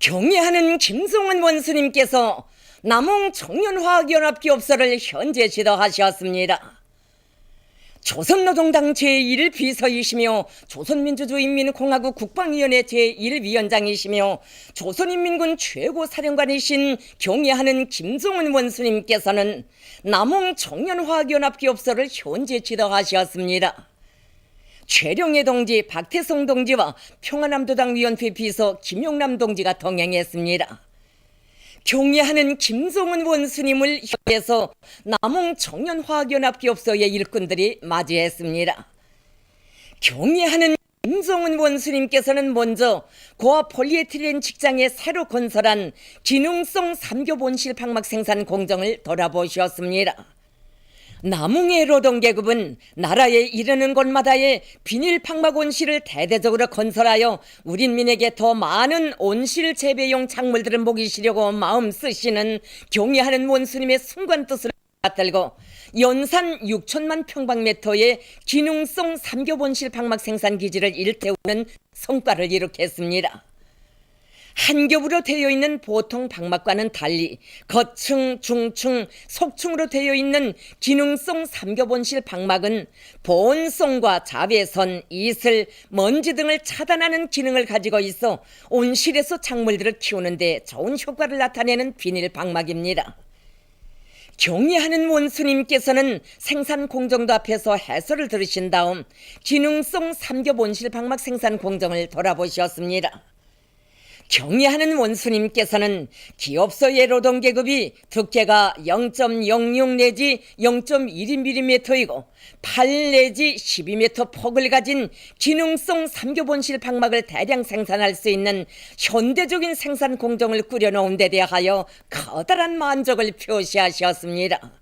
경애하는 김성은 원수님께서 남홍 청년화학연합기업소를 현재 지도하셨습니다. 조선노동당 제1비서이시며 조선민주주의인민공화국 국방위원회 제1위원장이시며 조선인민군 최고사령관이신 경애하는 김성은 원수님께서는 남홍 청년화학연합기업소를 현재 지도하셨습니다. 최령해 동지, 박태성 동지와 평안남도당 위원회 비서 김용남 동지가 동행했습니다. 경애하는 김성은 원수님을 협해서 남홍 청년화학연합기업소의 일꾼들이 맞이했습니다. 경애하는 김성은 원수님께서는 먼저 고아 폴리에틸렌 직장에 새로 건설한 기능성 삼겹 온실 방막 생산 공정을 돌아보셨습니다. 남홍의 노동계급은 나라에 이르는 곳마다의 비닐 방막 온실을 대대적으로 건설하여 우린민에게 더 많은 온실 재배용 작물들을 먹이시려고 마음 쓰시는 경애하는 원수님의 순간 뜻을 받들고 연산 6천만 평방미터의 기능성 삼겹 온실 방막 생산 기지를 일태우는 성과를 이룩했습니다. 한 겹으로 되어 있는 보통 방막과는 달리 거층, 중층, 속층으로 되어 있는 기능성 삼겹 온실 방막은 보온성과 자외선, 이슬, 먼지 등을 차단하는 기능을 가지고 있어 온실에서 작물들을 키우는 데 좋은 효과를 나타내는 비닐 방막입니다. 경애하는 원수님께서는 생산 공정도 앞에서 해설을 들으신 다음 기능성 삼겹 온실 방막 생산 공정을 돌아보셨습니다. 경애하는 원수님께서는 기업소의 노동계급이 두께가 0.06 내지 0.12mm이고 8 내지 12m 폭을 가진 기능성 삼겹 온실 방막을 대량 생산할 수 있는 현대적인 생산 공정을 꾸려놓은 데 대하여 커다란 만족을 표시하셨습니다.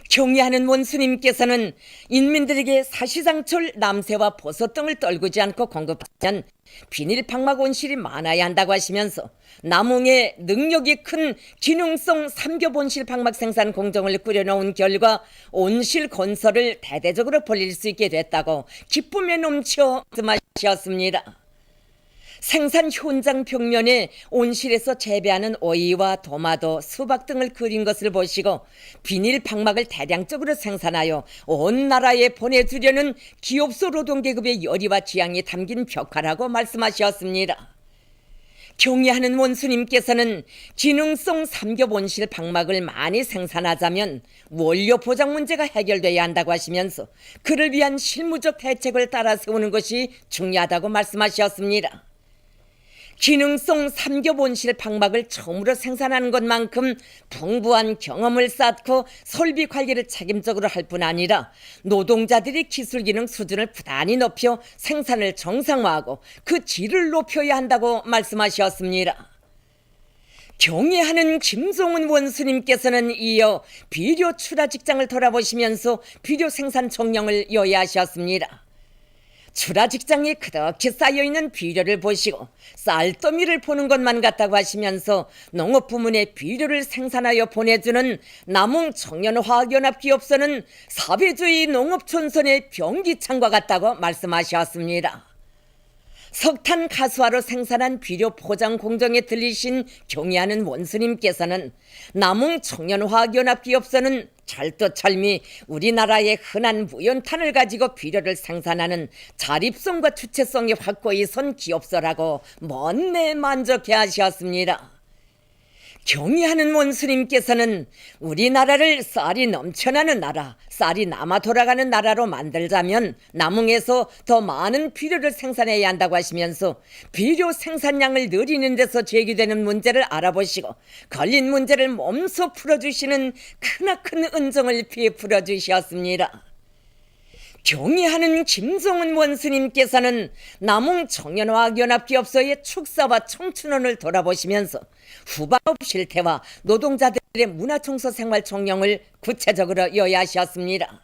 경애하는 원수님께서는 인민들에게 사시상철, 남새와 버섯 등을 떨구지 않고 공급하면 비닐 방막 온실이 많아야 한다고 하시면서 남홍의 능력이 큰 기능성 삼겹 온실 방막 생산 공정을 꾸려놓은 결과 온실 건설을 대대적으로 벌릴 수 있게 됐다고 기쁨에 넘쳐 말씀하셨습니다. 생산 현장 벽면에 온실에서 재배하는 오이와 토마토, 수박 등을 그린 것을 보시고 비닐 방막을 대량적으로 생산하여 온 나라에 보내주려는 기업소 노동계급의 열의와 지향이 담긴 벽화라고 말씀하셨습니다. 경애하는 원수님께서는 기능성 삼겹 온실 방막을 많이 생산하자면 원료 보장 문제가 해결돼야 한다고 하시면서 그를 위한 실무적 대책을 따라 세우는 것이 중요하다고 말씀하셨습니다. 기능성 삼겹 온실 방막을 처음으로 생산하는 것만큼 풍부한 경험을 쌓고 설비 관리를 책임적으로 할 뿐 아니라 노동자들이 기술 기능 수준을 부단히 높여 생산을 정상화하고 그 질을 높여야 한다고 말씀하셨습니다. 경애하는 김성은 원수님께서는 이어 비료 출하 직장을 돌아보시면서 비료 생산 정령을 요약하셨습니다. 출하 직장에 그렇게 쌓여있는 비료를 보시고 쌀더미를 보는 것만 같다고 하시면서 농업 부문에 비료를 생산하여 보내주는 남홍 청년화학연합기업소는 사회주의 농업촌선의 병기창과 같다고 말씀하셨습니다. 석탄 가스화로 생산한 비료 포장 공정에 들리신 경애하는 원수님께서는 남홍 청년화학연합기업소는 철도 철미 우리나라의 흔한 무연탄을 가지고 비료를 생산하는 자립성과 주체성이 확고히 선 기업소라고 먼내 만족해 하셨습니다. 경애하는 원수님께서는 우리나라를 쌀이 넘쳐나는 나라, 쌀이 남아 돌아가는 나라로 만들자면 남홍에서 더 많은 비료를 생산해야 한다고 하시면서 비료 생산량을 늘리는 데서 제기되는 문제를 알아보시고 걸린 문제를 몸소 풀어주시는 크나큰 은정을 베풀어 주셨습니다. 경애하는 김성은 원수님께서는 남홍 청년화학연합기업소의 축사와 청춘원을 돌아보시면서 후반업 실태와 노동자들의 문화청소 생활 총령을 구체적으로 요약하셨습니다.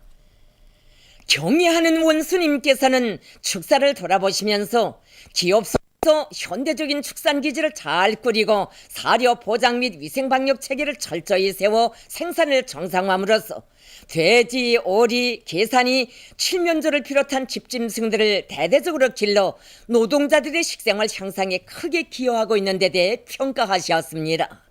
경애하는 원수님께서는 축사를 돌아보시면서 기업소 현대적인 축산기지를 잘 꾸리고 사료 보장 및 위생방역 체계를 철저히 세워 생산을 정상화함으로써 돼지, 오리, 개산이 칠면조를 비롯한 집짐승들을 대대적으로 길러 노동자들의 식생활 향상에 크게 기여하고 있는 데 대해 평가하셨습니다.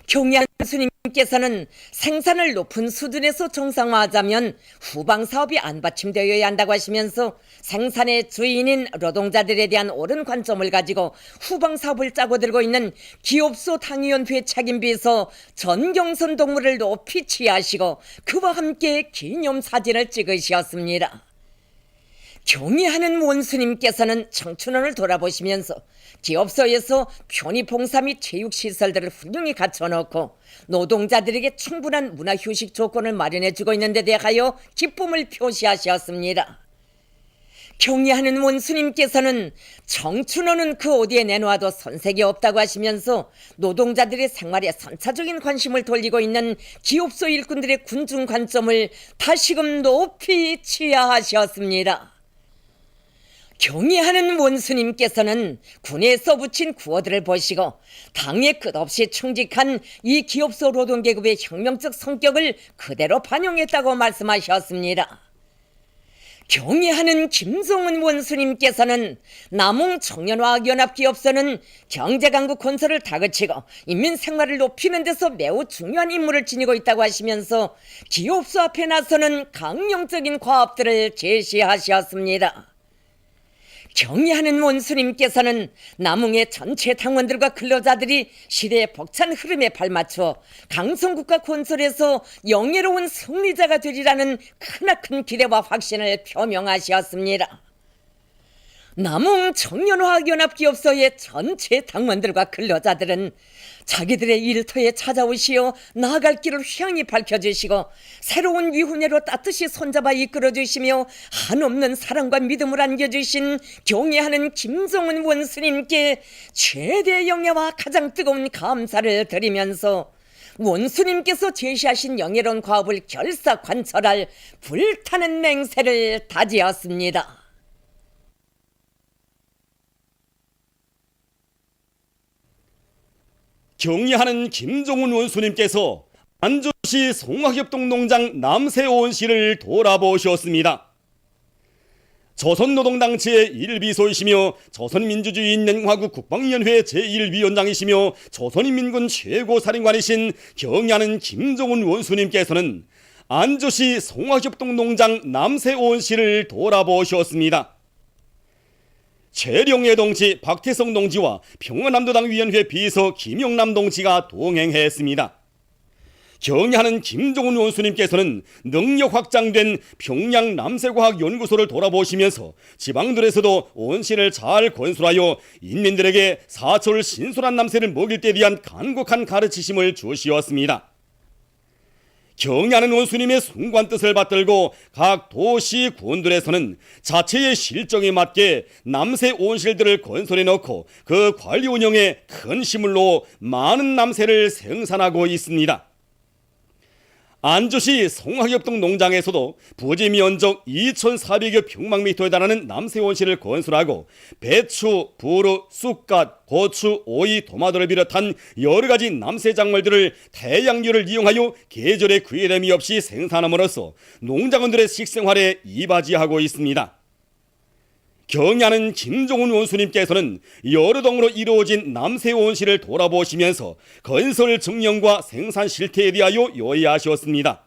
경리한 스님께서는 생산을 높은 수준에서 정상화하자면 후방 사업이 안받침되어야 한다고 하시면서 생산의 주인인 노동자들에 대한 옳은 관점을 가지고 후방 사업을 짜고 들고 있는 기업소 당위원회 책임비서 전경선 동무를 높이 취하시고 그와 함께 기념사진을 찍으셨습니다. 경의하는 원수님께서는 청춘원을 돌아보시면서 기업소에서 편의봉사 및 체육시설들을 훌륭히 갖춰놓고 노동자들에게 충분한 문화휴식 조건을 마련해주고 있는 데 대하여 기쁨을 표시하셨습니다. 경의하는 원수님께서는 청춘원은 그 어디에 내놓아도 손색이 없다고 하시면서 노동자들의 생활에 선차적인 관심을 돌리고 있는 기업소 일꾼들의 군중 관점을 다시금 높이 취하하셨습니다. 경의하는 원수님께서는 군에 써붙인 구호들을 보시고 당에 끝없이 충직한 이 기업소 노동계급의 혁명적 성격을 그대로 반영했다고 말씀하셨습니다. 경의하는 김종은 원수님께서는 남홍청년화학연합기업소는 경제강국 건설을 다그치고 인민 생활을 높이는 데서 매우 중요한 임무를 지니고 있다고 하시면서 기업소 앞에 나서는 강령적인 과업들을 제시하셨습니다. 경의하는 원수님께서는 남웅의 전체 당원들과 근로자들이 시대의 벅찬 흐름에 발맞춰 강성국가 건설에서 영예로운 승리자가 되리라는 크나큰 기대와 확신을 표명하셨습니다. 남웅 청년화학연합기업소의 전체 당원들과 근로자들은 자기들의 일터에 찾아오시어 나아갈 길을 휘황히 밝혀주시고 새로운 위훈회로 따뜻이 손잡아 이끌어주시며 한없는 사랑과 믿음을 안겨주신 경애하는 김종은 원수님께 최대 영예와 가장 뜨거운 감사를 드리면서 원수님께서 제시하신 영예로운 과업을 결사관철할 불타는 맹세를 다지었습니다. 경의하는 김종은 원수님께서 안주시 송화협동 농장 남세온시를 돌아보셨습니다. 조선노동당 제1비서이시며 조선민주주의인민화국 국방위원회 제1위원장이시며 조선인민군 최고사령관이신 경의하는 김종은 원수님께서는 안주시 송화협동 농장 남세온시를 돌아보셨습니다. 최룡예 동지 박태성 동지와 평안남도당위원회 비서 김영남 동지가 동행했습니다. 경의하는 김종은 원수님께서는 능력 확장된 평양 남세과학연구소를 돌아보시면서 지방들에서도 온실을 잘 건설하여 인민들에게 사철 신선한 남새를 먹일 때 대한 간곡한 가르치심을 주시었습니다. 경의하는 원수님의 숭고한 뜻을 받들고 각 도시 군들에서는 자체의 실정에 맞게 남새 온실들을 건설해 놓고 그 관리 운영에 큰 힘을 놓아 많은 남새를 생산하고 있습니다. 안주시 송화협동 농장에서도 부지 면적 2,400여 평방미터에 달하는 남새 온실을 건설하고 배추, 부루, 쑥갓, 고추, 오이, 토마토를 비롯한 여러가지 남새 작물들을 태양열을 이용하여 계절의 구애됨이 없이 생산함으로써 농장원들의 식생활에 이바지하고 있습니다. 경의하는 김종은 원수님께서는 여러 동으로 이루어진 남새 온실을 돌아보시면서 건설 정령과 생산 실태에 대하여 요의하셨습니다.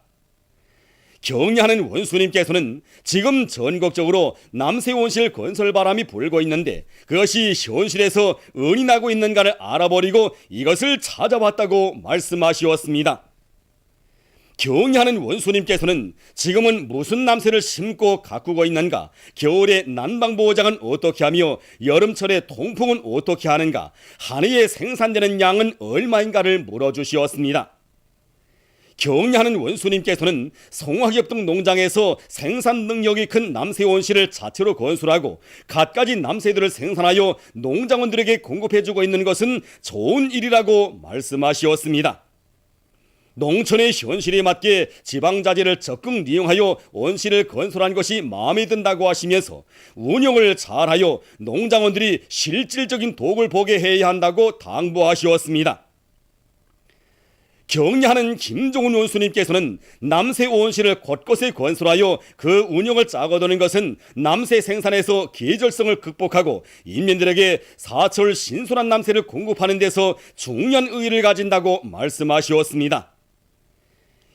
경의하는 원수님께서는 지금 전국적으로 남새 온실 건설 바람이 불고 있는데 그것이 현실에서 은이 나고 있는가를 알아버리고 이것을 찾아봤다고 말씀하시었습니다. 경의하는 원수님께서는 지금은 무슨 남새를 심고 가꾸고 있는가, 겨울에 난방보호장은 어떻게 하며 여름철에 통풍은 어떻게 하는가, 한 해에 생산되는 양은 얼마인가를 물어주시었습니다. 경의하는 원수님께서는 송화협동 농장에서 생산 능력이 큰 남새 온실을 자체로 건설하고 갖가지 남새들을 생산하여 농장원들에게 공급해주고 있는 것은 좋은 일이라고 말씀하시었습니다. 농촌의 현실에 맞게 지방자재를 적극 이용하여 온실을 건설한 것이 마음에 든다고 하시면서 운영을 잘하여 농장원들이 실질적인 독을 보게 해야 한다고 당부하시었습니다. 격려하는 김종훈 원수님께서는 남새 온실을 곳곳에 건설하여 그 운영을 짜거두는 것은 남새 생산에서 계절성을 극복하고 인민들에게 사철 신선한 남새를 공급하는 데서 중요한 의의를 가진다고 말씀하시었습니다.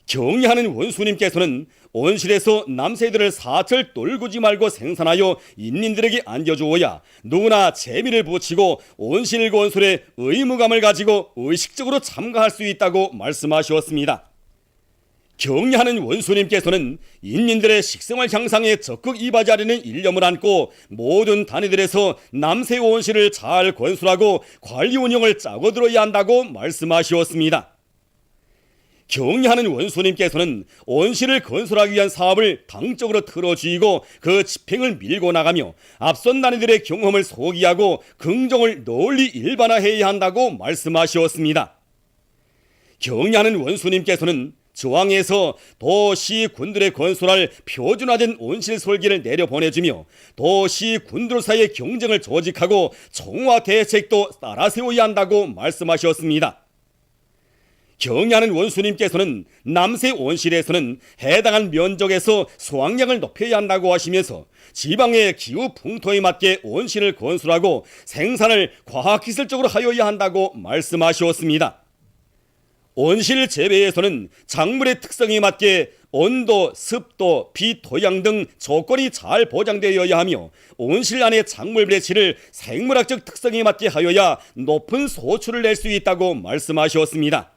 격려하는 원수님께서는 온실에서 남새들을 사철 떨구지 말고 생산하여 인민들에게 안겨주어야 누구나 재미를 붙이고 온실 건설에 의무감을 가지고 의식적으로 참가할 수 있다고 말씀하셨습니다. 격려하는 원수님께서는 인민들의 식생활 향상에 적극 이바지하려는 일념을 안고 모든 단위들에서 남새 온실을 잘 건설하고 관리 운영을 짜고들어야 한다고 말씀하셨습니다. 격려하는 원수님께서는 온실을 건설하기 위한 사업을 당적으로 틀어주이고 그 집행을 밀고 나가며 앞선 단위들의 경험을 소개하고 긍정을 널리 일반화해야 한다고 말씀하셨습니다. 격려하는 원수님께서는 저항에서 도시 군들의 건설할 표준화된 온실 설계를 내려보내주며 도시 군들 사이의 경쟁을 조직하고 총화 대책도 따라 세워야 한다고 말씀하셨습니다. 격려하는 원수님께서는 남새 온실에서는 해당한 면적에서 수확량을 높여야 한다고 하시면서 지방의 기후 풍토에 맞게 온실을 건설하고 생산을 과학기술적으로 하여야 한다고 말씀하셨습니다. 온실 재배에서는 작물의 특성에 맞게 온도, 습도, 빛, 토양 등 조건이 잘 보장되어야 하며 온실 안의 작물 배치를 생물학적 특성에 맞게 하여야 높은 소출을 낼 수 있다고 말씀하셨습니다.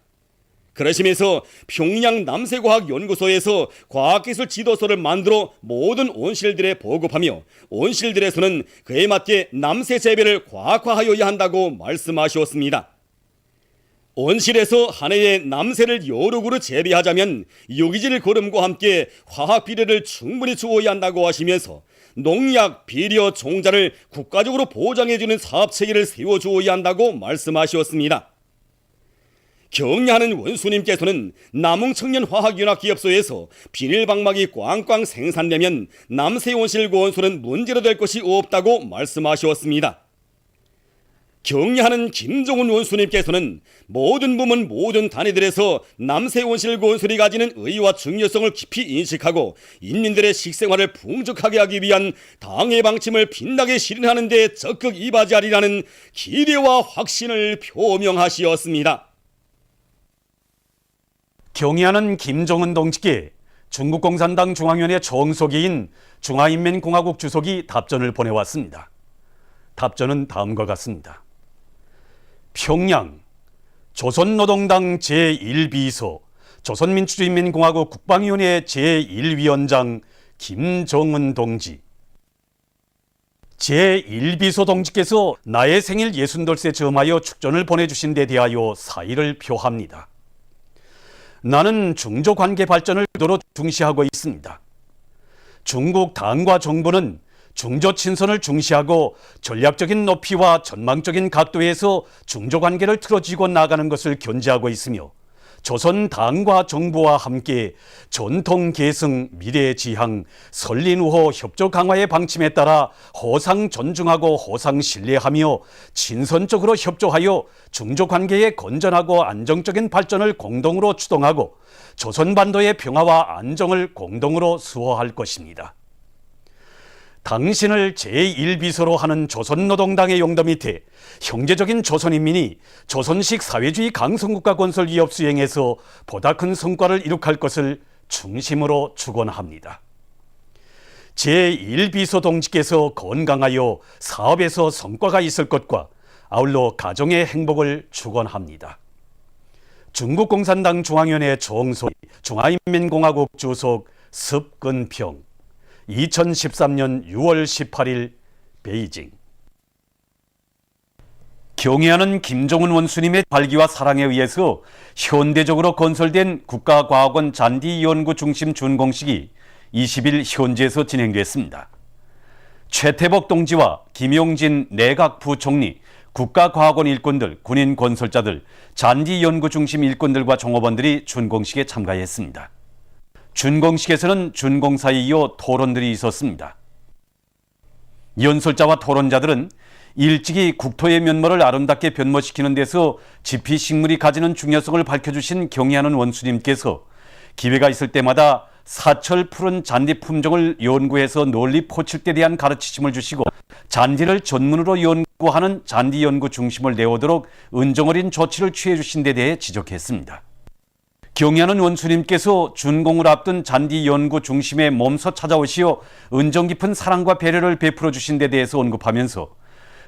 그러시면서 평양 남새과학연구소에서 과학기술 지도서를 만들어 모든 온실들에 보급하며 온실들에서는 그에 맞게 남새 재배를 과학화하여야 한다고 말씀하셨습니다. 온실에서 한 해에 남새를 여러 그루 재배하자면 유기질 거름과 함께 화학 비료를 충분히 주어야 한다고 하시면서 농약, 비료, 종자를 국가적으로 보장해주는 사업체계를 세워주어야 한다고 말씀하셨습니다. 격려하는 원수님께서는 남흥청년화학연합기업소에서 비닐방막이 꽝꽝 생산되면 남새 온실 건설은 문제로 될 것이 없다고 말씀하셨습니다. 격려하는 김종훈 원수님께서는 모든 부문 모든 단위들에서 남새 온실 건설이 가지는 의의와 중요성을 깊이 인식하고 인민들의 식생활을 풍족하게 하기 위한 당의 방침을 빛나게 실현하는 데 적극 이바지하리라는 기대와 확신을 표명하시었습니다. 경의하는 김정은 동지께 중국共産당 중앙위원회 정석이인 중화인민공화국 주석이 답전을 보내왔습니다. 답전은 다음과 같습니다. 평양 조선노동당 제1비서 조선민주주의인민공화국 국방위원회 제1위원장 김정은 동지. 제1비서 동지께서 나의 생일 68세 즈음하여 축전을 보내주신 데 대하여 사의를 표합니다. 나는 중조관계 발전을 그대로 중시하고 있습니다. 중국 당과 정부는 중조 친선을 중시하고 전략적인 높이와 전망적인 각도에서 중조관계를 틀어지고 나가는 것을 견지하고 있으며 조선 당과 정부와 함께 전통 계승, 미래 지향, 설린 우호 협조 강화의 방침에 따라 호상 존중하고 호상 신뢰하며 친선적으로 협조하여 중조관계의 건전하고 안정적인 발전을 공동으로 추동하고 조선반도의 평화와 안정을 공동으로 수호할 것입니다. 당신을 제1비서로 하는 조선노동당의 용도 밑에 형제적인 조선인민이 조선식 사회주의 강성국가 건설 위협 수행에서 보다 큰 성과를 이룩할 것을 중심으로 축원합니다. 제1비서 동지께서 건강하여 사업에서 성과가 있을 것과 아울러 가정의 행복을 축원합니다. 중국共産당 중앙위원회 정소 중화인민공화국 주석 습근평 2013년 6월 18일 베이징. 경애하는 김종훈 원수님의 발기와 사랑에 의해서 현대적으로 건설된 국가과학원 잔디연구 중심 준공식이 20일 현지에서 진행됐습니다. 최태복 동지와 김용진 내각 부총리, 국가과학원 일꾼들, 군인 건설자들, 잔디 연구 중심 일꾼들과 종업원들이 준공식에 참가했습니다. 준공식에서는 준공사에 이어 토론들이 있었습니다. 연설자와 토론자들은 일찍이 국토의 면모를 아름답게 변모시키는 데서 지피식물이 가지는 중요성을 밝혀주신 경의하는 원수님께서 기회가 있을 때마다 사철 푸른 잔디 품종을 연구해서 널리 포칠 때 대한 가르치심을 주시고 잔디를 전문으로 연구하는 잔디 연구 중심을 내오도록 은정어린 조치를 취해 주신 데 대해 지적했습니다. 경의하는 원수님께서 준공을 앞둔 잔디 연구 중심에 몸소 찾아오시어 은정 깊은 사랑과 배려를 베풀어 주신 데 대해서 언급하면서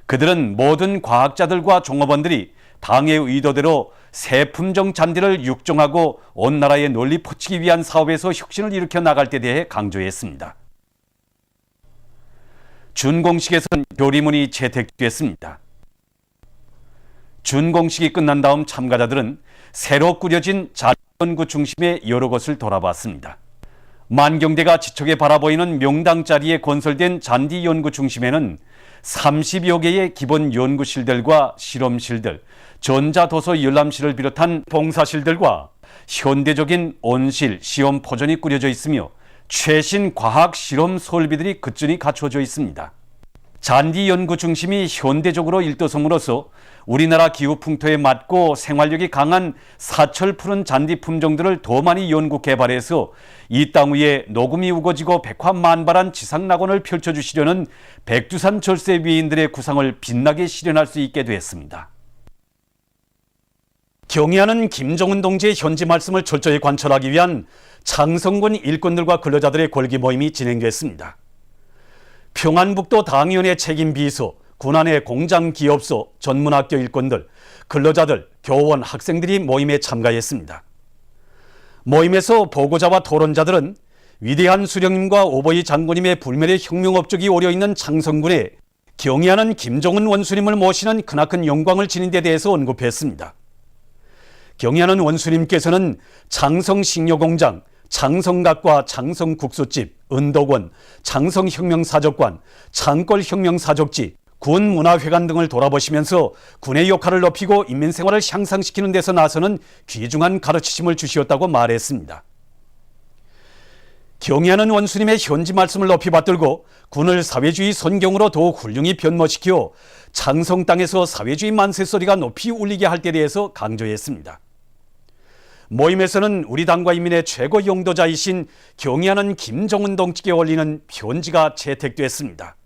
그들은 모든 과학자들과 종업원들이 당의 의도대로 새 품종 잔디를 육종하고 온 나라에 널리 퍼치기 위한 사업에서 혁신을 일으켜 나갈 때 대해 강조했습니다. 준공식에서는 교리문이 채택됐습니다. 준공식이 끝난 다음 참가자들은 새로 꾸려진 잔디연구 중심의 여러 곳을 돌아봤습니다. 만경대가 지척에 바라보이는 명당 자리에 건설된 잔디연구 중심에는 30여 개의 기본 연구실들과 실험실들, 전자도서 열람실을 비롯한 봉사실들과 현대적인 온실, 시험 포전이 꾸려져 있으며 최신 과학 실험 설비들이 끝전이 갖춰져 있습니다. 잔디 연구 중심이 현대적으로 일도성으로서 우리나라 기후 풍토에 맞고 생활력이 강한 사철 푸른 잔디 품종들을 더 많이 연구 개발해서 이 땅 위에 녹음이 우거지고 백화만발한 지상낙원을 펼쳐주시려는 백두산 절세 위인들의 구상을 빛나게 실현할 수 있게 됐습니다. 경의하는 김정은 동지의 현지 말씀을 철저히 관철하기 위한 창성군 일꾼들과 근로자들의 골기 모임이 진행됐습니다. 평안북도 당위원회 책임비서, 군안의 공장기업소, 전문학교 일꾼들, 근로자들, 교원, 학생들이 모임에 참가했습니다. 모임에서 보고자와 토론자들은 위대한 수령님과 오보이 장군님의 불멸의 혁명업적이 오려있는 창성군에 경의하는 김정은 원수님을 모시는 크나큰 영광을 지닌 데 대해서 언급했습니다. 경의하는 원수님께서는 창성식료공장, 창성각과 창성국수집, 은덕원, 창성혁명사적관, 창골혁명사적지, 군문화회관 등을 돌아보시면서 군의 역할을 높이고 인민생활을 향상시키는 데서 나서는 귀중한 가르치심을 주시었다고 말했습니다. 경의하는 원수님의 현지 말씀을 높이 받들고 군을 사회주의 선경으로 더욱 훌륭히 변모시켜 창성 땅에서 사회주의 만세소리가 높이 울리게 할 때 대해서 강조했습니다. 모임에서는 우리 당과 인민의 최고 용도자이신 경의하는 김정은 동지께 올리는 편지가 채택됐습니다.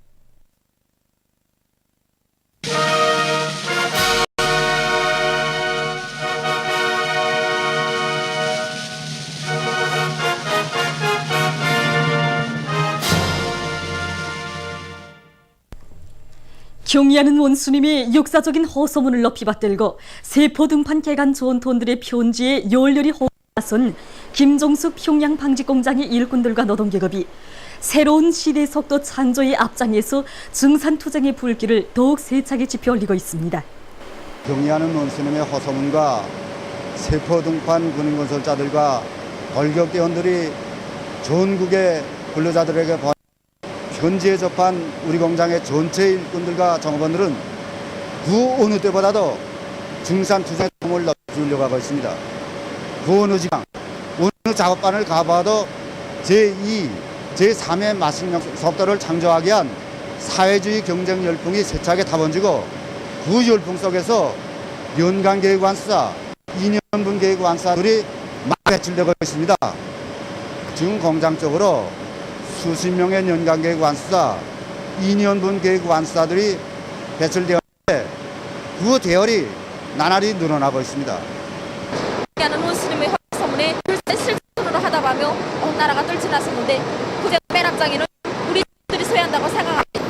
경의하는 원수님이 역사적인 호소문을 높이 받들고 세포 등판 개간 전톤들의 편지에 열렬히 호소하선 김종숙 평양 방직공장의 일꾼들과 노동계급이 새로운 시대 속도 창조의 앞장에서 증산투쟁의 불길을 더욱 세차게 지펴 올리고 있습니다. 경의하는 원수님의 호소문과 세포 등판 군인건설자들과 돌격대원들이 전국의 근로자들에게 현지에 접한 우리 공장의 전체 일꾼들과 종업원들은 그 어느 때보다도 증산투쟁의 꿈을 넓히려고 하고 있습니다. 그 어느 지방, 어느 작업반을 가봐도 제2, 제3의 마식령 속도를 창조하기 위한 사회주의 경쟁 열풍이 세차게 타번지고 그 열풍 속에서 연간계획완수사, 2년분 계획완수사들이 막 배출되고 있습니다. 지금 공장 쪽으로 수십 명의 연간계획 완수사, 2년분 계획 완수사들이 배출되었는데 그 대열이 나날이 늘어나고 있습니다. 하는 원수님의 호소문에 실천으로 하다 보면 온 나라가 떨쳐났었는데 그제 맨 앞장에는 우리들이 서야 한다고 생각합니다.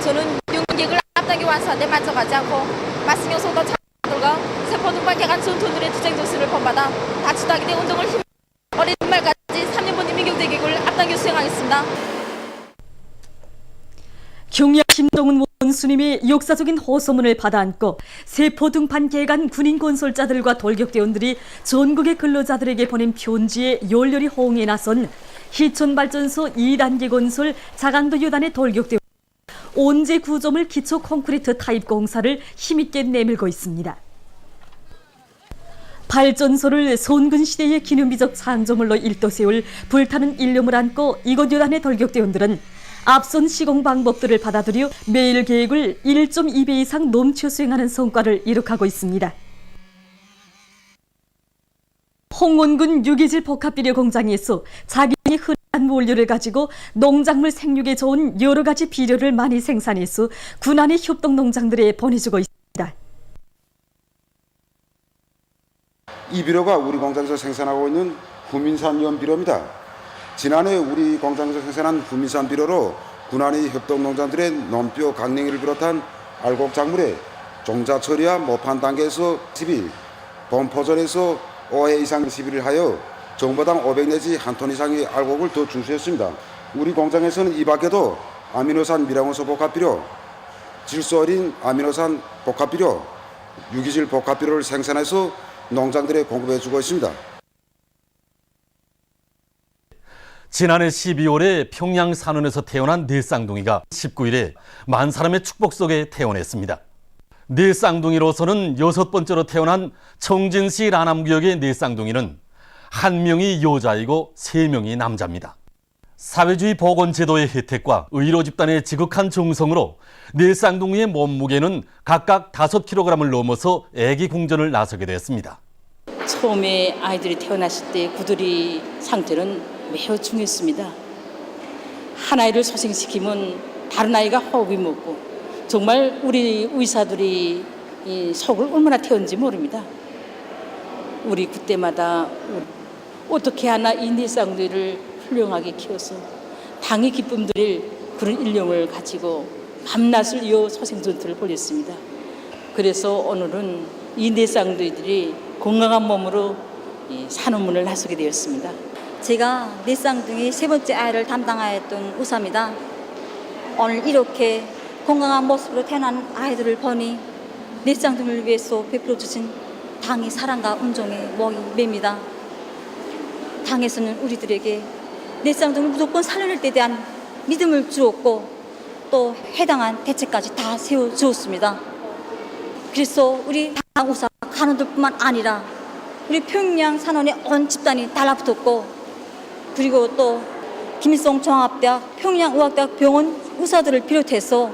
저는 연간계획을 앞당겨 완수하는데 만족하지 않고 마승용 소도 장들과 세포 등반 개간 전투들의 투쟁 조치를 본받아 다치도 하게 된 운동을 힘 어린 말까지 3년분 인민경제계획을 앞당겨 수행하겠습니다. 경의하는 김정은 원수님이 역사적인 호소문을 받아안고 세포 등판 개간 군인건설자들과 돌격대원들이 전국의 근로자들에게 보낸 편지에 열렬히 호응에 나선 희촌발전소 2단계 건설 자간도 유단의 돌격대원 온재 구조물 기초 콘크리트 타입 공사를 힘있게 내밀고 있습니다. 발전소를 손근시대의 기념비적 창조물로 일떠세울 불타는 일념을 안고 이곳 요단의 돌격대원들은 앞선 시공 방법들을 받아들여 매일 계획을 1.2배 이상 넘쳐 수행하는 성과를 이룩하고 있습니다. 홍원군 유기질 복합비료 공장에서 자기의 흔한 원료를 가지고 농작물 생육에 좋은 여러 가지 비료를 많이 생산해서 군안의 협동 농장들에 보내주고 있습니다. 이 비료가 우리 공장에서 생산하고 있는 후민산염 비료입니다. 지난해 우리 공장에서 생산한 후민산 비료로 군안의 협동농장들의 논뼈 강냉이를 비롯한 알곡 작물의 종자 처리와 모판 단계에서 10일, 본포전에서 5회 이상 10일을 하여 정보당 500 내지 1톤 이상의 알곡을 더 준수했습니다. 우리 공장에서는 이 밖에도 아미노산 미량원소 복합비료, 질소 어린 아미노산 복합비료, 유기질 복합비료를 생산해서 농장들에 공급해주고 있습니다. 지난해 12월에 평양 산원에서 태어난 네 쌍둥이가 19일에 만 사람의 축복 속에 태어났습니다. 네 쌍둥이로서는 6번째로 태어난 청진시 라남구역의 네 쌍둥이는 1명이 여자이고 3명이 남자입니다. 사회주의 보건제도의 혜택과 의료 집단의 지극한 정성으로 네 쌍둥이의 몸무게는 각각 5kg을 넘어서 아기 궁전을 나서게 됐습니다. 처음에 아이들이 태어났을 때 구더리 상태는 매우 중요했습니다. 한 아이를 소생시키면 다른 아이가 호흡이 멎고 정말 우리 의사들이 이 속을 얼마나 태웠는지 모릅니다. 우리 그때마다 어떻게 하나 이 네 쌍둥이를 훌륭하게 키워서 당의 기쁨 드릴 그런 일념을 가지고 밤낮을 이어 소생전투를 벌였습니다. 그래서 오늘은 이 네 쌍둥이들이 건강한 몸으로 산후문을 나서게 되었습니다. 제가 네 쌍둥이 3번째 아이를 담당하였던 의사입니다. 오늘 이렇게 건강한 모습으로 태어난 아이들을 보니 네 쌍둥이를 위해서 베풀어 주신 당의 사랑과 온정에 목이 맵니다. 당에서는 우리들에게 네 쌍둥이를 무조건 살려낼 때 대한 믿음을 주었고 또 해당한 대책까지 다 세워주었습니다. 그래서 우리 당 의사 간호들뿐만 아니라 우리 평양 산원의 온 집단이 달라붙었고 그리고 또 김일성 종합대학 평양의학대학 병원 의사들을 비롯해서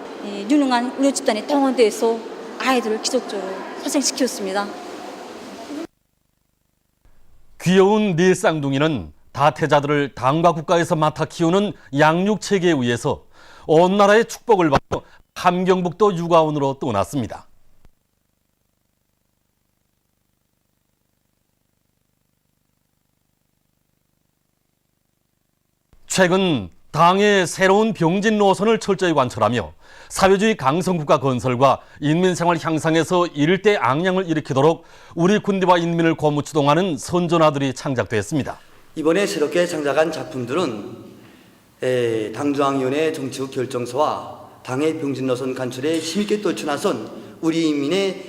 유능한 의료 집단이 동원돼서 아이들을 기적적으로 소생시켰습니다. 귀여운 네 쌍둥이는 다태자들을 당과 국가에서 맡아 키우는 양육체계에 의해서 온 나라의 축복을 받고 함경북도 육아원으로 떠났습니다. 최근 당의 새로운 병진 노선을 철저히 관철하며 사회주의 강성국가 건설과 인민생활 향상에서 일대 앙양을 일으키도록 우리 군대와 인민을 고무추동하는 선전화들이 창작됐습니다. 이번에 새롭게 창작한 작품들은 당중앙위원회 정치국 결정서와 당의 병진 노선 간철에 힘있게 떨쳐나선 우리 인민의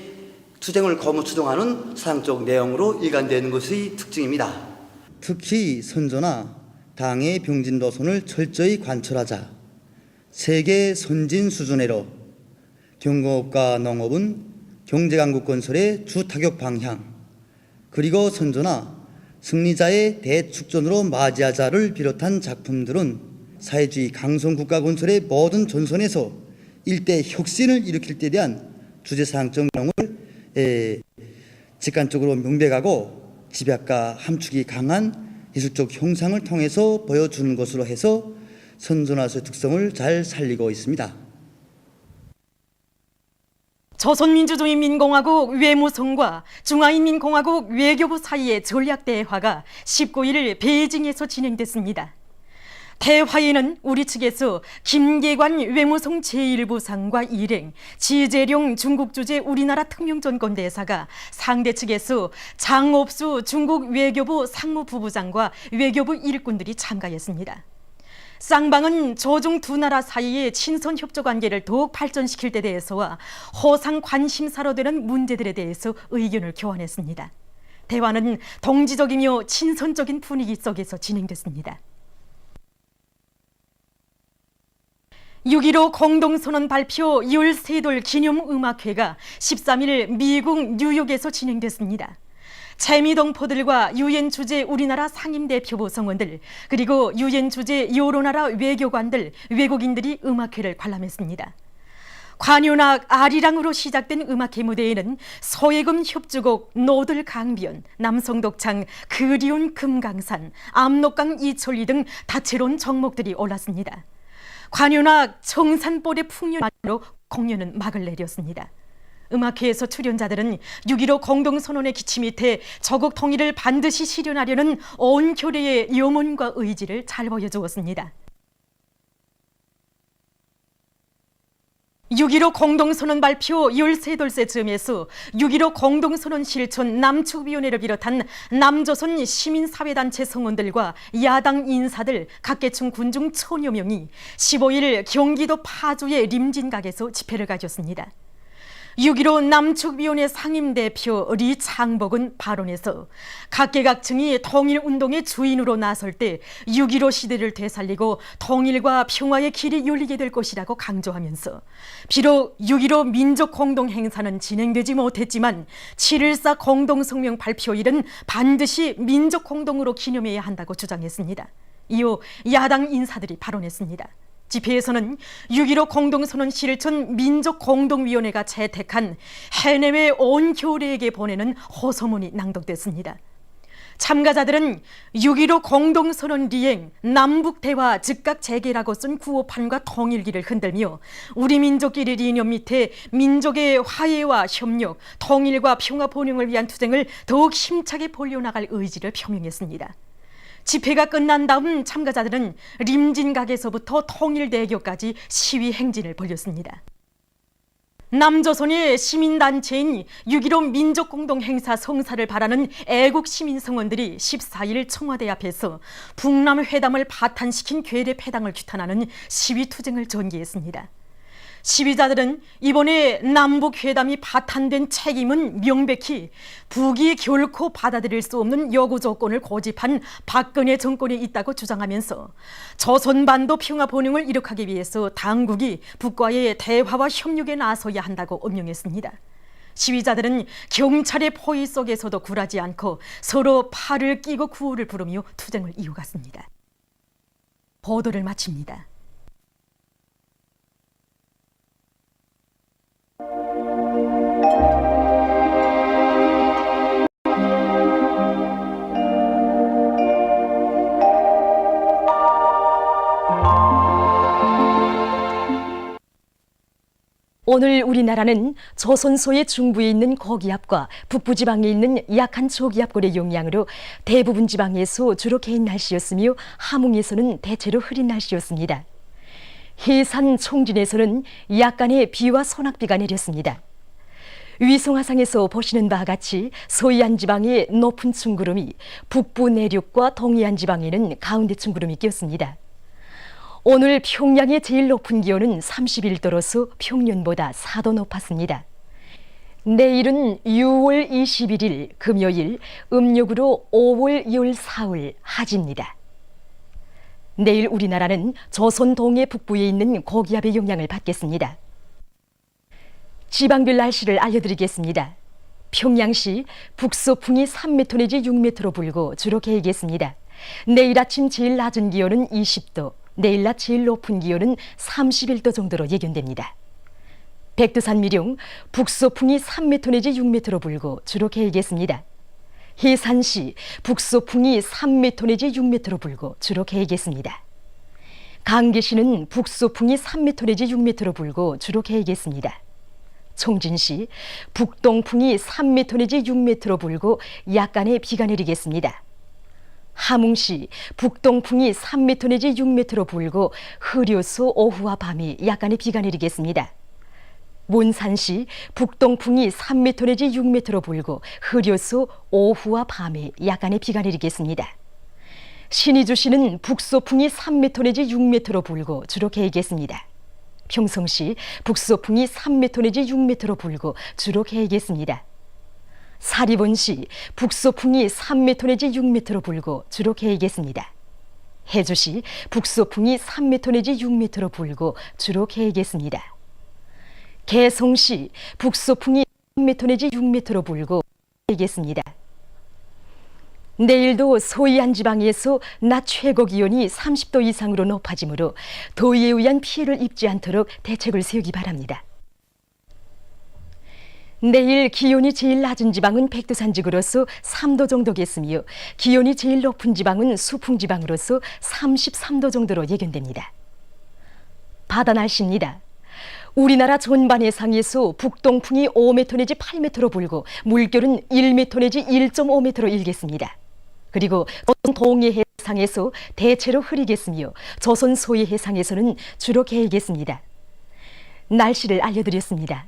투쟁을 고무추동하는 사상적 내용으로 일관되는 것이 특징입니다. 특히 선전화 당의 병진 노선을 철저히 관철하자. 세계 선진 수준으로 경공업과 농업은 경제강국 건설의 주 타격 방향, 그리고 선전화 승리자의 대축전으로 맞이하자를 비롯한 작품들은 사회주의 강성국가 건설의 모든 전선에서 일대 혁신을 일으킬 때 대한 주제사항적 내용을 직관적으로 명백하고 집약과 함축이 강한 기술적 형상을 통해서 보여주는 것으로 해서 선전화서의 특성을 잘 살리고 있습니다. 조선민주주의민공화국 외무성과 중화인민공화국 외교부 사이의 전략대화가 19일 베이징에서 진행됐습니다. 대화에는 우리 측에서 김계관 외무성 제1부상과 일행, 지재룡 중국 주재 우리나라 특명전권 대사가 상대 측에서 장업수 중국 외교부 상무부부장과 외교부 일꾼들이 참가했습니다. 쌍방은 조중 두 나라 사이의 친선 협조 관계를 더욱 발전시킬 데 대해서와 호상 관심사로 되는 문제들에 대해서 의견을 교환했습니다. 대화는 동지적이며 친선적인 분위기 속에서 진행됐습니다. 6.15 공동선언 발표 13돌 기념음악회가 13일 미국 뉴욕에서 진행됐습니다. 재미동포들과 유엔 주재 우리나라 상임대표부 성원들 그리고 유엔 주재 여러 나라 외교관들, 외국인들이 음악회를 관람했습니다. 관현악 아리랑으로 시작된 음악회 무대에는 서예금 협주곡 노들 강변, 남성독창 그리운 금강산, 압록강 이천리 등 다채로운 정목들이 올랐습니다. 관현악 청산볼의 풍년으로 공연은 막을 내렸습니다. 음악회에서 출연자들은 6.15 공동선언의 기치 밑에 저국 통일을 반드시 실현하려는 온 교례의 염원과 의지를 잘 보여주었습니다. 6.15 공동선언 발표 13돌째 즈음에서 6.15 공동선언 실천 남측위원회를 비롯한 남조선 시민사회단체 성원들과 야당 인사들 각계층 군중 1000여 명이 15일 경기도 파주의 림진각에서 집회를 가졌습니다. 6.15 남측위원회 상임대표 리창복은 발언에서 각계각층이 통일운동의 주인으로 나설 때 6.15 시대를 되살리고 통일과 평화의 길이 열리게 될 것이라고 강조하면서 비록 6.15 민족공동행사는 진행되지 못했지만 7.14 공동성명 발표일은 반드시 민족공동으로 기념해야 한다고 주장했습니다. 이후 야당 인사들이 발언했습니다. 집회에서는 6.15 공동선언 실천 민족공동위원회가 채택한 해내외 온 교례에게 보내는 호소문이 낭독됐습니다. 참가자들은 6.15 공동선언 리행, 남북대화 즉각 재개라고 쓴 구호판과 통일기를 흔들며 우리 민족끼리 이념 밑에 민족의 화해와 협력, 통일과 평화 번영을 위한 투쟁을 더욱 힘차게 벌려나갈 의지를 표명했습니다. 집회가 끝난 다음 참가자들은 림진각에서부터 통일대교까지 시위 행진을 벌였습니다. 남조선의 시민단체인 6.15 민족공동행사 성사를 바라는 애국시민성원들이 14일 청와대 앞에서 북남회담을 파탄시킨 괴뢰 패당을 규탄하는 시위투쟁을 전개했습니다. 시위자들은 이번에 남북회담이 파탄된 책임은 명백히 북이 결코 받아들일 수 없는 요구 조건을 고집한 박근혜 정권에 있다고 주장하면서 조선반도 평화 번영을 이룩하기 위해서 당국이 북과의 대화와 협력에 나서야 한다고 엄명했습니다. 시위자들은 경찰의 포위 속에서도 굴하지 않고 서로 팔을 끼고 구호를 부르며 투쟁을 이어갔습니다. 보도를 마칩니다. 오늘 우리나라는 조선소의 중부에 있는 고기압과 북부지방에 있는 약한 저기압골의 영향으로 대부분 지방에서 주로 개인 날씨였으며 함흥에서는 대체로 흐린 날씨였습니다. 해산 총진에서는 약간의 비와 소낙비가 내렸습니다. 위성화상에서 보시는 바와 같이 서해안 지방에 높은 층구름이, 북부 내륙과 동해안 지방에는 가운데 층구름이 끼었습니다. 오늘 평양의 제일 높은 기온은 31도로서 평년보다 4도 높았습니다. 내일은 6월 21일 금요일 음력으로 5월 14일 하지입니다. 내일 우리나라는 조선 동해 북부에 있는 고기압의 영향을 받겠습니다. 지방별 날씨를 알려드리겠습니다. 평양시 북서풍이 3m 내지 6m로 불고 주로 개이겠습니다. 내일 아침 제일 낮은 기온은 20도, 내일 낮 제일 높은 기온은 31도 정도로 예견됩니다. 백두산 미령 북서풍이 3m 내지 6m로 불고 주로 개이겠습니다. 해산시 북서풍이 3m 내지 6m로 불고 주로 개이겠습니다. 강계시는 북서풍이 3m 내지 6m로 불고 주로 개이겠습니다. 총진시 북동풍이 3m 내지 6m로 불고 약간의 비가 내리겠습니다. 함흥시 북동풍이 3m 내지 6m로 불고 흐려서 오후와 밤에 약간의 비가 내리겠습니다. 몬산시 북동풍이 3m 내지 6m로 불고 흐려서 오후와 밤에 약간의 비가 내리겠습니다. 신의주시는 북서풍이 3m 내지 6m로 불고 주로 개이겠습니다. 평성시 북서풍이 3m 내지 6m로 불고 주로 개이겠습니다. 사리본시 북서풍이 3m 내지 6m로 불고 주로 개이겠습니다. 해주시 북소풍이 3m 내지 6m로 불고 주로 개겠습니다. 개성시 북소풍이 3m 내지 6m로 불고 개겠습니다. 내일도 소이안 지방에서 낮 최고 기온이 30도 이상으로 높아지므로 더위에 의한 피해를 입지 않도록 대책을 세우기 바랍니다. 내일 기온이 제일 낮은 지방은 백두산지구로서 3도 정도겠으며 기온이 제일 높은 지방은 수풍지방으로서 33도 정도로 예견됩니다. 바다 날씨입니다. 우리나라 전반 해상에서 북동풍이 5m 내지 8m로 불고 물결은 1m 내지 1.5m로 일겠습니다. 그리고 동해 해상에서 대체로 흐리겠으며 조선 소해 해상에서는 주로 개겠습니다. 날씨를 알려드렸습니다.